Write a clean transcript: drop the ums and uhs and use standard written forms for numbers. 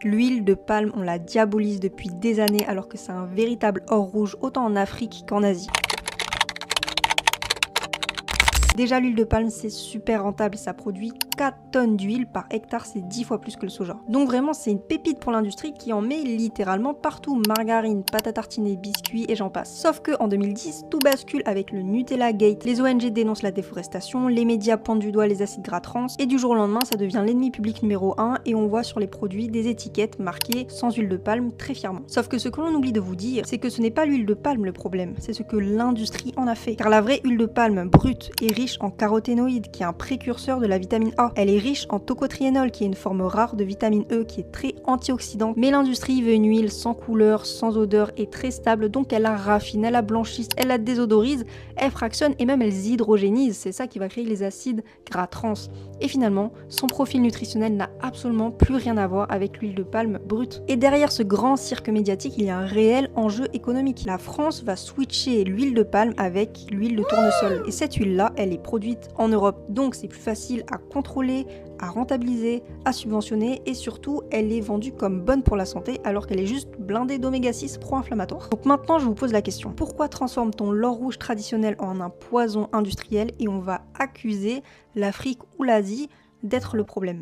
L'huile de palme, on la diabolise depuis des années alors que c'est un véritable or rouge autant en Afrique qu'en Asie. Déjà, l'huile de palme, c'est super rentable, ça produit 4 tonnes d'huile par hectare, c'est 10 fois plus que le soja. Donc vraiment, c'est une pépite pour l'industrie qui en met littéralement partout, margarine, pâte à tartiner, biscuits et j'en passe. Sauf que en 2010, tout bascule avec le Nutella Gate, les ONG dénoncent la déforestation, les médias pointent du doigt les acides gras trans, et du jour au lendemain, ça devient l'ennemi public numéro 1 et on voit sur les produits des étiquettes marquées sans huile de palme très fièrement. Sauf que ce que l'on oublie de vous dire, c'est que ce n'est pas l'huile de palme le problème, c'est ce que l'industrie en a fait. Car la vraie huile de palme brute est riche en caroténoïdes, qui est un précurseur de la vitamine A. Elle est riche en tocotriénol, qui est une forme rare de vitamine E, qui est très antioxydante. Mais l'industrie veut une huile sans couleur, sans odeur et très stable, donc elle la raffine, elle la blanchisse, elle la désodorise, elle fractionne et même elle hydrogénise. C'est ça qui va créer les acides gras trans. Et finalement, son profil nutritionnel n'a absolument plus rien à voir avec l'huile de palme brute. Et derrière ce grand cirque médiatique, il y a un réel enjeu économique. La France va switcher l'huile de palme avec l'huile de tournesol. Et cette huile-là, elle est produite en Europe, donc c'est plus facile à contrôler, à rentabiliser, à subventionner et surtout elle est vendue comme bonne pour la santé alors qu'elle est juste blindée d'oméga 6 pro-inflammatoires. Donc maintenant je vous pose la question, pourquoi transforme-t-on l'or rouge traditionnel en un poison industriel et on va accuser l'Afrique ou l'Asie d'être le problème?